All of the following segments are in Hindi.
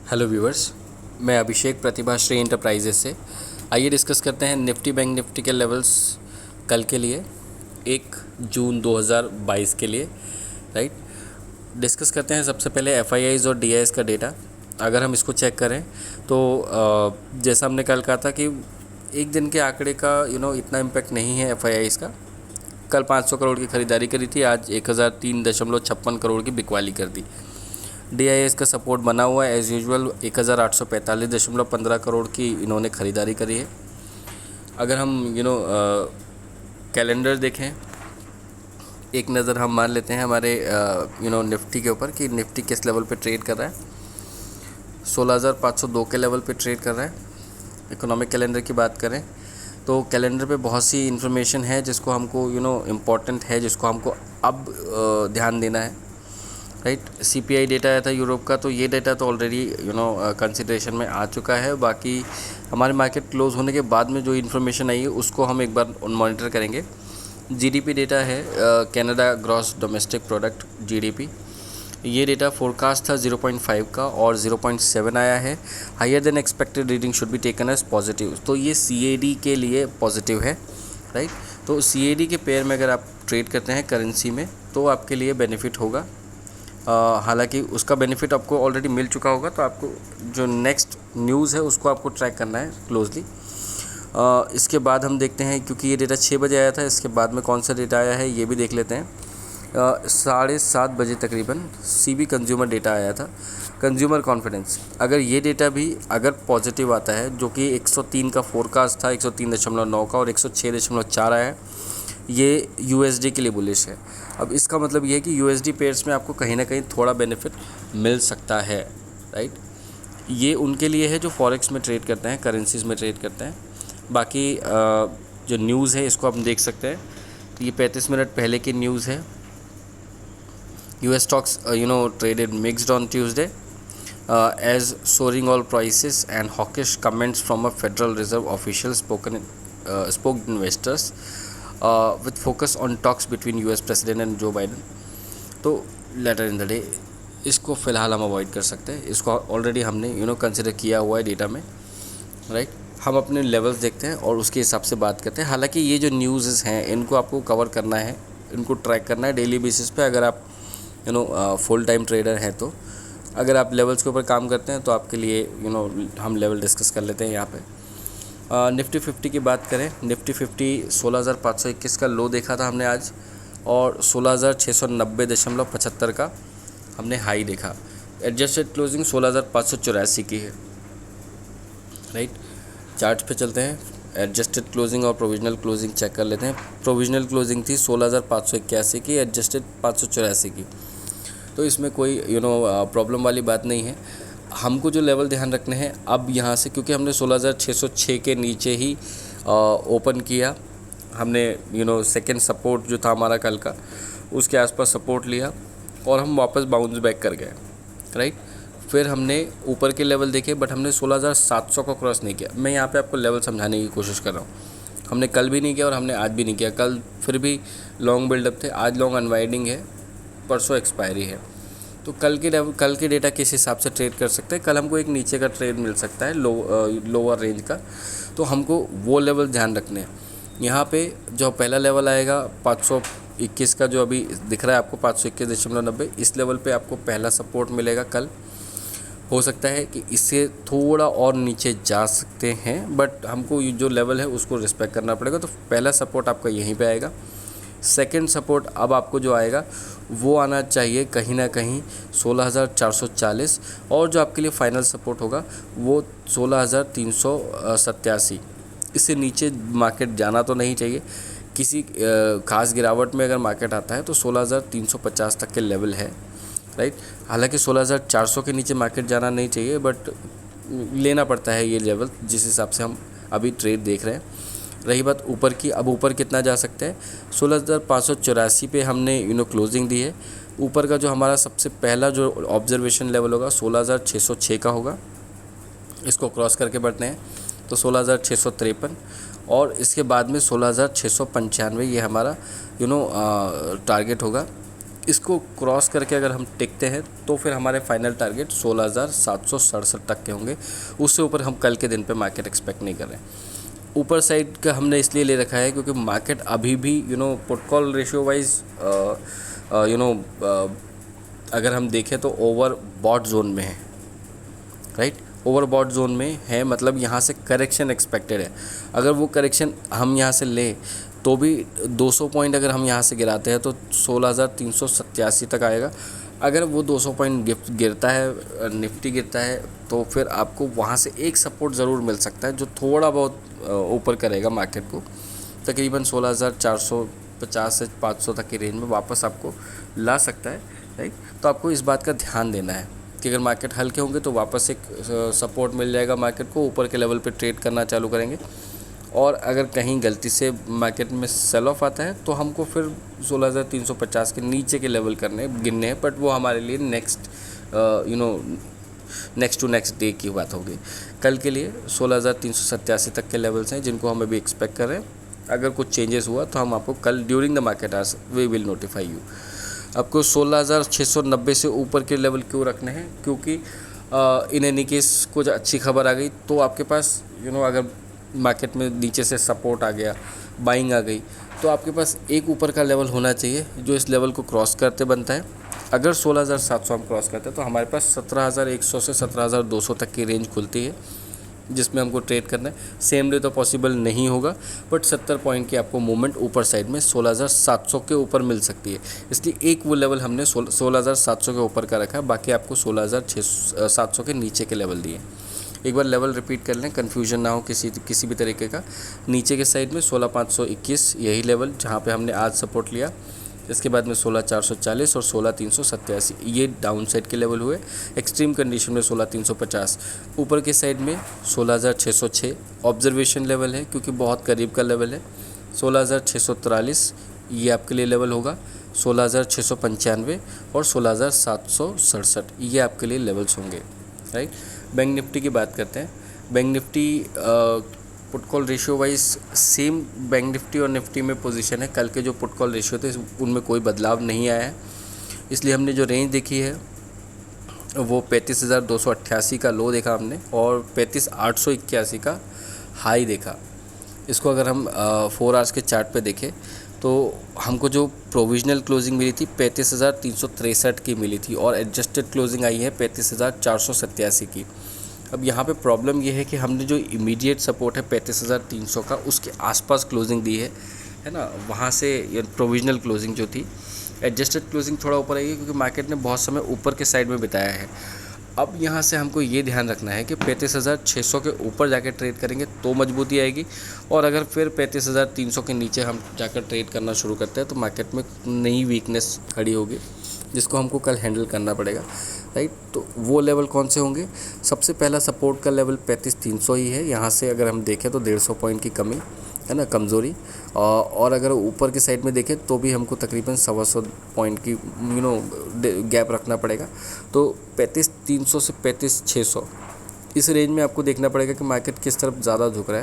हेलो व्यूअर्स, मैं अभिषेक प्रतिभा श्री एंटरप्राइजेस से। आइए डिस्कस करते हैं निफ्टी बैंक निफ्टी के लेवल्स कल के लिए 1 जून 2022 के लिए। राइट, डिस्कस करते हैं सबसे पहले एफआईआईज़ और डीआईएस का डेटा। अगर हम इसको चेक करें तो जैसा हमने कल कहा था कि एक दिन के आंकड़े का इतना इम्पैक्ट नहीं है एफआईआईज़ का। कल 500 करोड़ की ख़रीदारी करी थी, आज 1003.56 करोड़ की बिकवाली कर दी। डीआईएस का सपोर्ट बना हुआ है एज़ यूजुअल, 1845.15 करोड़ की इन्होंने ख़रीदारी करी है। अगर हम कैलेंडर देखें, एक नज़र हम मान लेते हैं हमारे निफ्टी के ऊपर कि निफ्टी किस लेवल पे ट्रेड कर रहा है। 16,502 के लेवल पे ट्रेड कर रहा है। इकोनॉमिक कैलेंडर की बात करें तो कैलेंडर पे बहुत सी इन्फॉर्मेशन है जिसको हमको इम्पॉर्टेंट है, जिसको हमको अब ध्यान देना है। राइट, सीपीआई डेटा आया था यूरोप का, तो ये डेटा तो ऑलरेडी कंसिडरेशन में आ चुका है। बाकी हमारे मार्केट क्लोज होने के बाद में जो इन्फॉर्मेशन आई है उसको हम एक बार मॉनिटर करेंगे। जीडीपी डेटा है, Canada gross domestic product GDP, ये डेटा फोरकास्ट था 0.5 का और 0.7 आया है। Higher than expected reading should be taken as positive, तो ये सीएडी के लिए पॉजिटिव है। राइट, तो सीएडी के पेयर में अगर आप ट्रेड करते हैं करेंसी में तो आपके लिए बेनिफिट होगा। हालांकि उसका बेनिफिट आपको ऑलरेडी मिल चुका होगा, तो आपको जो नेक्स्ट न्यूज़ है उसको आपको ट्रैक करना है क्लोजली। इसके बाद हम देखते हैं, क्योंकि ये डेटा 6 बजे आया था, इसके बाद में कौन सा डेटा आया है ये भी देख लेते हैं। 7:30 बजे तकरीबन सीबी कंज्यूमर डेटा आया था, कंज्यूमर कॉन्फिडेंस। अगर ये डेटा भी अगर पॉजिटिव आता है, जो कि 103 का फोरकास्ट था, 103.9 का और 106.4 आया है, ये यूएसडी के लिए बुलिश है। अब इसका मतलब ये है कि यूएसडी पेयर्स में आपको कहीं ना कहीं थोड़ा बेनिफिट मिल सकता है। राइट, ये उनके लिए है जो फॉरेक्स में ट्रेड करते हैं, करेंसीज में ट्रेड करते हैं। बाकी जो न्यूज़ है इसको हम देख सकते हैं, तो ये 35 मिनट पहले की न्यूज़ है। US stocks traded mixed on Tuesday as soaring oil prices and hawkish comments from a Federal Reserve official spooked investors with focus on talks between US President and Joe Biden। तो लेटर इन द डे इसको फ़िलहाल हम अवॉइड कर सकते हैं, इसको ऑलरेडी हमने कंसिडर किया हुआ है डेटा में। राइट, हम अपने लेवल्स देखते हैं और उसके हिसाब से बात करते हैं। हालांकि ये जो न्यूज़ हैं इनको आपको कवर करना है, इनको ट्रैक करना है डेली बेसिस पे। अगर आप फुल टाइम ट्रेडर हैं तो अगर आप लेवल्स के ऊपर काम करते हैं तो आपके लिए हम लेवल डिस्कस कर लेते हैं यहाँ पे। निफ्टी 50 की बात करें, निफ्टी 50 16,521 का लो देखा था हमने आज, और 16,690.75 का हमने हाई देखा। एडजस्टेड क्लोजिंग 16,584 की है। राइट, चार्ट पे चलते हैं, एडजस्टेड क्लोजिंग और प्रोविजनल क्लोजिंग चेक कर लेते हैं। प्रोविजनल क्लोजिंग थी 16,581 की, एडजस्टेड 584 की, तो इसमें कोई प्रॉब्लम वाली बात नहीं है। हमको जो लेवल ध्यान रखने हैं अब यहाँ से, क्योंकि हमने 16,606 के नीचे ही ओपन किया, हमने सेकंड सपोर्ट जो था हमारा कल का उसके आसपास सपोर्ट लिया और हम वापस बाउंस बैक कर गए। राइट, फिर हमने ऊपर के लेवल देखे, बट हमने 16,700 को क्रॉस नहीं किया। मैं यहाँ पे आपको लेवल समझाने की कोशिश कर रहा हूँ। हमने कल भी नहीं किया और हमने आज भी नहीं किया। कल फिर भी लॉन्ग बिल्डअप थे, आज लॉन्ग अनवाइडिंग है, परसों एक्सपायरी है। तो कल के डेटा किस हिसाब से ट्रेड कर सकते हैं। कल हमको एक नीचे का ट्रेड मिल सकता है लोअर रेंज का, तो हमको वो लेवल ध्यान रखने हैं। यहाँ पे जो पहला लेवल आएगा 521 का, जो अभी दिख रहा है आपको 521.90, इस लेवल पे आपको पहला सपोर्ट मिलेगा कल। हो सकता है कि इससे थोड़ा और नीचे जा सकते हैं, बट हमको जो लेवल है उसको रिस्पेक्ट करना पड़ेगा। तो पहला सपोर्ट आपका यहीं पे आएगा। सेकंड सपोर्ट अब आपको जो आएगा वो आना चाहिए कहीं ना कहीं 16,440, और जो आपके लिए फाइनल सपोर्ट होगा वो 16,387। इससे नीचे मार्केट जाना तो नहीं चाहिए। किसी खास गिरावट में अगर मार्केट आता है तो 16,350 तक के लेवल है। राइट, हालांकि 16,400 के नीचे मार्केट जाना नहीं चाहिए, बट लेना पड़ता है ये लेवल जिस हिसाब से हम अभी ट्रेड देख रहे हैं। रही बात ऊपर की, अब ऊपर कितना जा सकते हैं, 16,584 पे हमने क्लोजिंग दी है। ऊपर का जो हमारा सबसे पहला जो ऑब्जर्वेशन लेवल होगा 16,606 का होगा। इसको क्रॉस करके बढ़ते हैं तो 16,653, और इसके बाद में 16,695 ये हमारा टारगेट होगा। इसको क्रॉस करके अगर हम टिकते हैं तो फिर हमारे फाइनल टारगेट 16,767 तक के होंगे। उससे ऊपर हम कल के दिन पे मार्केट एक्सपेक्ट नहीं कर रहे हैं। ऊपर साइड का हमने इसलिए ले रखा है क्योंकि मार्केट अभी भी पुट कॉल रेशियो वाइज अगर हम देखें तो ओवर बॉट जोन में है, राइट। ओवर बॉट जोन में है मतलब यहाँ से करेक्शन एक्सपेक्टेड है। अगर वो करेक्शन हम यहाँ से लें तो भी 200 पॉइंट अगर हम यहाँ से गिराते हैं तो 16,387 तक आएगा। अगर वो 200 पॉइंट गिरता है, निफ्टी गिरता है, तो फिर आपको वहाँ से एक सपोर्ट ज़रूर मिल सकता है जो थोड़ा बहुत ऊपर करेगा मार्केट को, तकरीबन 16,450 से 500 तक की रेंज में वापस आपको ला सकता है, राइट। तो आपको इस बात का ध्यान देना है कि अगर मार्केट हल्के होंगे तो वापस एक सपोर्ट मिल जाएगा मार्केट को, ऊपर के लेवल पे ट्रेड करना चालू करेंगे। और अगर कहीं गलती से मार्केट में सेल ऑफ आता है तो हमको फिर 16,350 के नीचे के लेवल गिनने हैं, बट वो हमारे लिए नेक्स्ट टू नेक्स्ट डे की बात होगी। कल के लिए 16,387 तक के लेवल्स हैं जिनको हम अभी एक्सपेक्ट कर रहे हैं। अगर कुछ चेंजेस हुआ तो हम आपको कल during the market hours we will notify you. आपको 16,690 से ऊपर के लेवल क्यों रखने हैं, क्योंकि इन एनी केस कुछ अच्छी खबर आ गई तो आपके पास अगर मार्केट में नीचे से सपोर्ट आ गया, बाइंग आ गई, तो आपके पास एक ऊपर का लेवल होना चाहिए जो इस लेवल को क्रॉस करते बनता है। अगर 16,700 हम क्रॉस करते हैं तो हमारे पास 17,100 से 17,200 तक की रेंज खुलती है जिसमें हमको ट्रेड करना है। सेम डे तो पॉसिबल नहीं होगा, बट 70 पॉइंट की आपको मूवमेंट ऊपर साइड में 16,700 के ऊपर मिल सकती है। इसलिए एक वो लेवल हमने 16,700 के ऊपर का रखा है, बाकी आपको 16,700 के नीचे के लेवल दिए। एक बार लेवल रिपीट कर लें, कन्फ्यूजन ना हो किसी भी तरीके का। नीचे के साइड में 16,521 यही लेवल जहाँ पे हमने आज सपोर्ट लिया। इसके बाद में 16,440 और 16,387 ये डाउन साइड के लेवल हुए। एक्सट्रीम कंडीशन में 16,350। ऊपर के साइड में 16,606 ऑब्जर्वेशन लेवल है क्योंकि बहुत करीब का लेवल है। 16,643 ये आपके लिए लेवल होगा। 16,695 और 16,767 ये आपके लिए लेवल्स होंगे, राइट। बैंक निफ्टी की बात करते हैं। Bank Nifty put call ratio wise same bank Nifty और निफ्टी में पोजीशन है। कल के जो पुट कॉल रेशियो थे उनमें कोई बदलाव नहीं आया है, इसलिए हमने जो रेंज देखी है वो 35,288 का लो देखा हमने और 35,881 का हाई देखा। इसको अगर हम 4 आवर्स के चार्ट पे देखें तो हमको जो प्रोविजनल क्लोजिंग मिली थी 35,363 की मिली थी और एडजस्टेड क्लोजिंग आई है 35,487 की। अब यहाँ पे प्रॉब्लम ये है कि हमने जो इमीडिएट सपोर्ट है 35,300 का उसके आसपास क्लोजिंग दी है ना, वहाँ से प्रोविजनल क्लोजिंग जो थी। एडजस्टेड क्लोजिंग थोड़ा ऊपर आई है क्योंकि मार्केट ने बहुत समय ऊपर के साइड में बिताया है। अब यहाँ से हमको ये ध्यान रखना है कि 35,600 के ऊपर जाकर ट्रेड करेंगे तो मजबूती आएगी, और अगर फिर 35,300 के नीचे हम जाकर ट्रेड करना शुरू करते हैं तो मार्केट में नई वीकनेस खड़ी होगी जिसको हमको कल हैंडल करना पड़ेगा, राइट। तो वो लेवल कौन से होंगे? सबसे पहला सपोर्ट का लेवल 35,300 ही है। यहाँ से अगर हम देखें तो 150 पॉइंट की कमी है ना, कमज़ोरी। और अगर ऊपर की साइड में देखें तो भी हमको तकरीबन 125 पॉइंट की गैप रखना पड़ेगा। तो 35,300 से 35,600 इस रेंज में आपको देखना पड़ेगा कि मार्केट किस तरफ ज़्यादा झुक रहा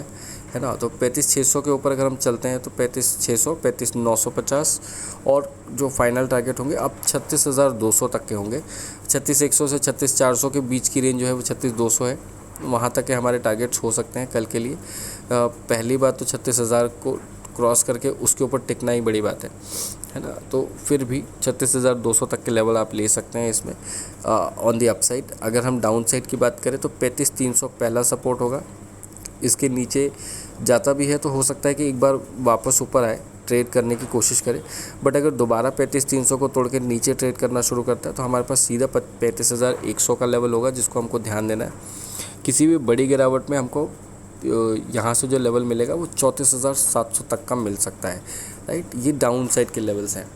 है ना। तो 35,600 के ऊपर अगर हम चलते हैं तो 35,600, 35,950 और जो फाइनल टारगेट होंगे अब 36,200 तक के होंगे। 36,100 से 36,400 के बीच की रेंज जो है वो 36,200 है, वहाँ तक के हमारे टारगेट्स हो सकते हैं कल के लिए। पहली बात तो 36,000 को क्रॉस करके उसके ऊपर टिकना ही बड़ी बात है ना। तो फिर भी 36,200 तक के लेवल आप ले सकते हैं इसमें ऑन दी अपसाइड। अगर हम डाउन साइड की बात करें तो 35,300 पहला सपोर्ट होगा। इसके नीचे जाता भी है तो हो सकता है कि एक बार वापस ऊपर आए, ट्रेड करने की कोशिश करें। बट अगर दोबारा 35,300 को तोड़ के नीचे ट्रेड करना शुरू करता है तो हमारे पास सीधा 35,100 का लेवल होगा जिसको हमको ध्यान देना है। किसी भी बड़ी गिरावट में हमको यहाँ से जो लेवल मिलेगा वो 34,700 तक का मिल सकता है, राइट। ये डाउन साइड के लेवल्स हैं।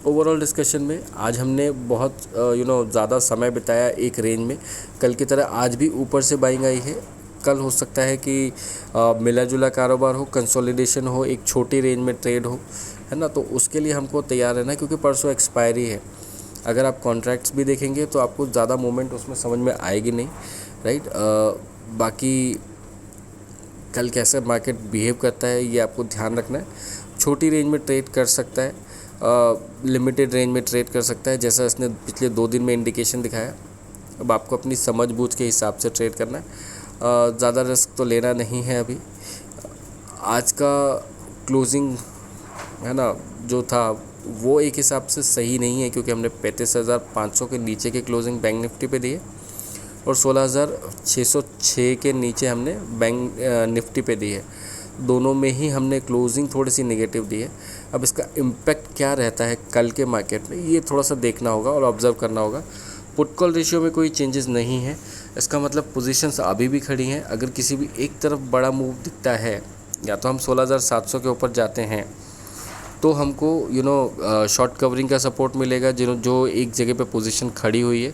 ओवरऑल डिस्कशन में आज हमने बहुत ज़्यादा समय बिताया एक रेंज में। कल की तरह आज भी ऊपर से बाइंग आई है, कल हो सकता है कि मिला जुला कारोबार हो, कंसोलिडेशन हो, एक छोटी रेंज में ट्रेड हो, है ना। तो उसके लिए हमको तैयार रहना है क्योंकि परसों एक्सपायरी है। अगर आप कॉन्ट्रैक्ट्स भी देखेंगे तो आपको ज़्यादा मूवमेंट उसमें समझ में आएगी नहीं, राइट। बाकी कल कैसे मार्केट बिहेव करता है ये आपको ध्यान रखना है। छोटी रेंज में ट्रेड कर सकता है, लिमिटेड रेंज में ट्रेड कर सकता है, जैसा इसने पिछले 2 दिन में इंडिकेशन दिखाया। अब आपको अपनी समझ बूझ के हिसाब से ट्रेड करना है, ज़्यादा रिस्क तो लेना नहीं है। अभी आज का क्लोजिंग है ना जो था वो एक हिसाब से सही नहीं है, क्योंकि हमने 35,500 के नीचे के क्लोजिंग बैंक निफ्टी पे दिए और 16,606 के नीचे हमने बैंक निफ्टी पे दी है। दोनों में ही हमने क्लोजिंग थोड़ी सी नेगेटिव दी है। अब इसका इम्पैक्ट क्या रहता है कल के मार्केट में, ये थोड़ा सा देखना होगा और ऑब्ज़र्व करना होगा। पुट कॉल रेशियो में कोई चेंजेस नहीं है, इसका मतलब पोजीशंस अभी भी खड़ी हैं। अगर किसी भी एक तरफ बड़ा मूव दिखता है, या तो हम 16,700 के ऊपर जाते हैं तो हमको शॉर्ट कवरिंग का सपोर्ट मिलेगा। जो एक जगह पे पोजीशन खड़ी हुई है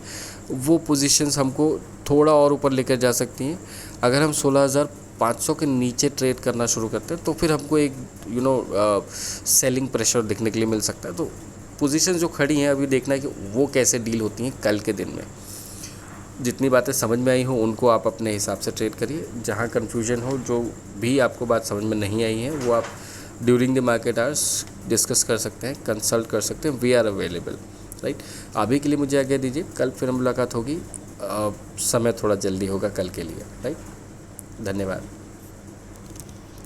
वो पोजीशंस हमको थोड़ा और ऊपर लेकर जा सकती हैं। अगर हम 16,500 के नीचे ट्रेड करना शुरू करते हैं तो फिर हमको एक सेलिंग प्रेशर दिखने के लिए मिल सकता है। तो पोजीशन जो खड़ी हैं अभी देखना है कि वो कैसे डील होती हैं कल के दिन में। जितनी बातें समझ में आई हो उनको आप अपने हिसाब से ट्रेड करिए। जहाँ कन्फ्यूजन हो, जो भी आपको बात समझ में नहीं आई है, वो आप during the market hours discuss कर सकते हैं, कंसल्ट कर सकते हैं। We are available, right. अभी के लिए मुझे आज्ञा दीजिए, कल फिर मुलाकात होगी। समय थोड़ा जल्दी होगा कल के लिए, राइट। धन्यवाद।